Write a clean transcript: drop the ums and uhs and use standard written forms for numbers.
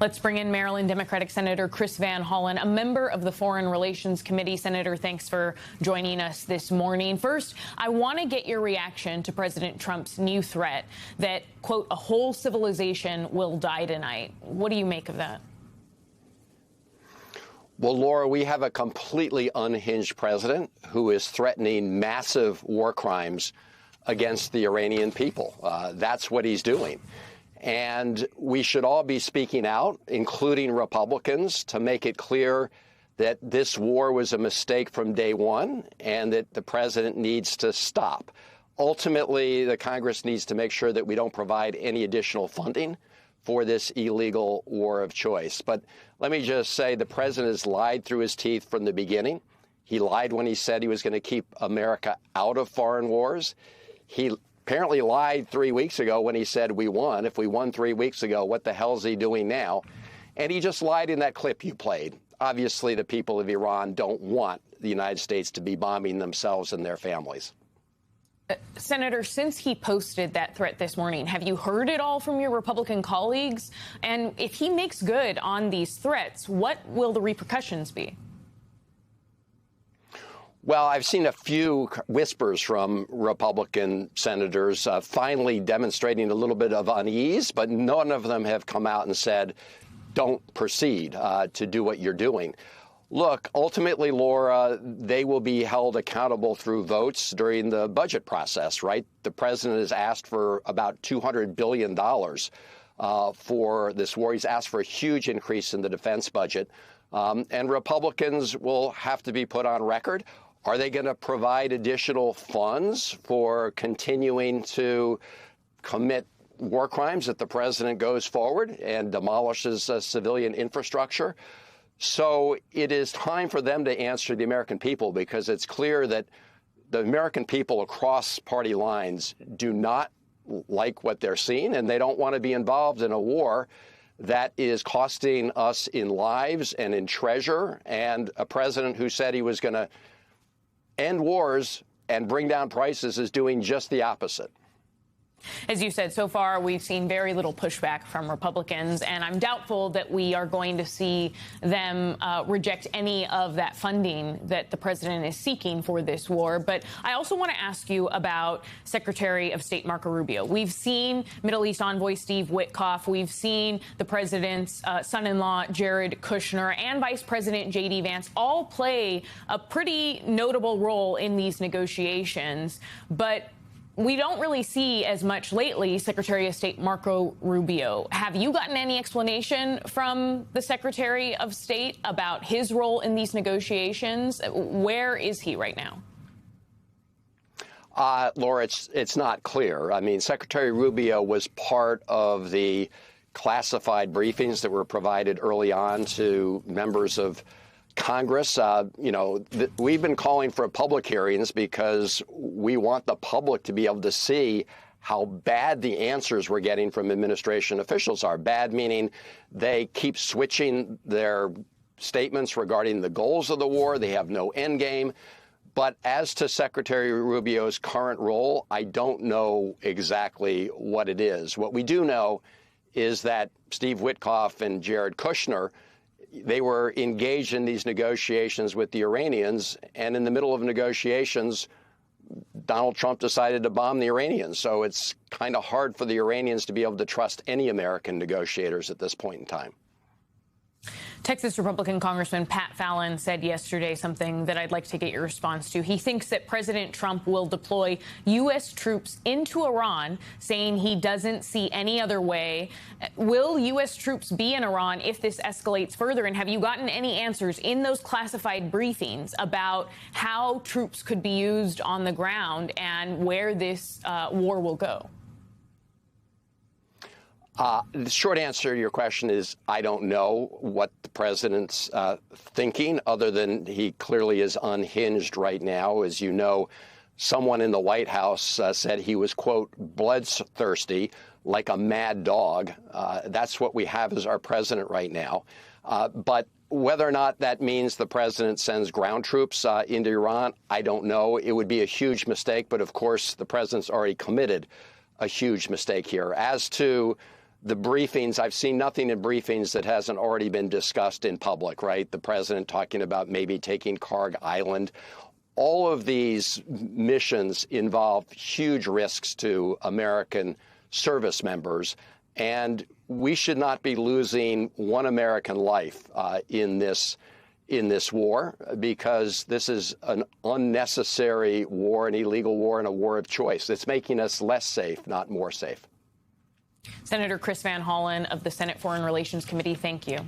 Let's bring in Maryland Democratic Senator Chris Van Hollen, a member of the Foreign Relations Committee. Senator, thanks for joining us this morning. First, I want to get your reaction to President Trump's new threat that, quote, a whole civilization will die tonight. What do you make of that? Well, Laura, we have a completely unhinged president who is threatening massive war crimes against the Iranian people. That's what he's doing. And we should all be speaking out, including Republicans, to make it clear that this war was a mistake from day one and that the president needs to stop. Ultimately, the Congress needs to make sure that we don't provide any additional funding for this illegal war of choice. But let me just say the president has lied through his teeth from the beginning. He lied when he said he was going to keep America out of foreign wars. He apparently lied 3 weeks ago when he said we won. If we won 3 weeks ago, what the hell is he doing now? And he just lied in that clip you played. Obviously, the people of Iran don't want the United States to be bombing themselves and their families. Senator, since he posted that threat this morning, have you heard it all from your Republican colleagues? And if he makes good on these threats, what will the repercussions be? Well, I've seen a few whispers from Republican senators finally demonstrating a little bit of unease, but none of them have come out and said, don't proceed to do what you're doing. Look, ultimately, Laura, they will be held accountable through votes during the budget process, right? The president has asked for about $200 billion for this war. He's asked for a huge increase in the defense budget. And Republicans will have to be put on record. Are they going to provide additional funds for continuing to commit war crimes if the president goes forward and demolishes civilian infrastructure? So it is time for them to answer the American people, because it's clear that the American people across party lines do not like what they're seeing, and they don't want to be involved in a war that is costing us in lives and in treasure, and a president who said he was going to end wars and bring down prices is doing just the opposite. As you said, so far we've seen very little pushback from Republicans, and I'm doubtful that we are going to see them reject any of that funding that the president is seeking for this war. But I also want to ask you about Secretary of State Marco Rubio. We've seen Middle East envoy Steve Witkoff. We've seen the president's son-in-law, Jared Kushner, and Vice President J.D. Vance all play a pretty notable role in these negotiations. But we don't really see as much lately Secretary of State Marco Rubio. Have you gotten any explanation from the Secretary of State about his role in these negotiations? Where is he right now? Laura, it's not clear. I mean, Secretary Rubio was part of the classified briefings that were provided early on to members of Congress. We've been calling for public hearings because we want the public to be able to see how bad the answers we're getting from administration officials are. Bad meaning they keep switching their statements regarding the goals of the war. They have no end game. But as to Secretary Rubio's current role, I don't know exactly what it is. What we do know is that Steve Witkoff and Jared Kushner, they were engaged in these negotiations with the Iranians, and in the middle of negotiations, Donald Trump decided to bomb the Iranians. So it's kind of hard for the Iranians to be able to trust any American negotiators at this point in time. Texas Republican Congressman Pat Fallon said yesterday something that I'd like to get your response to. He thinks that President Trump will deploy U.S. troops into Iran, saying he doesn't see any other way. Will U.S. troops be in Iran if this escalates further? And have you gotten any answers in those classified briefings about how troops could be used on the ground and where this war will go? The short answer to your question is I don't know what the president's thinking, other than he clearly is unhinged right now. As you know, someone in the White House said he was, quote, bloodthirsty, like a mad dog. That's what we have as our president right now. But whether or not that means the president sends ground troops into Iran, I don't know. It would be a huge mistake. But of course, the president's already committed a huge mistake here. As to the briefings, I've seen nothing in briefings that hasn't already been discussed in public, right? The president talking about maybe taking Karg Island. All of these missions involve huge risks to American service members, and we should not be losing one American life in this war, because this is an unnecessary war, an illegal war, and a war of choice. It's making us less safe, not more safe. Senator Chris Van Hollen of the Senate Foreign Relations Committee, thank you.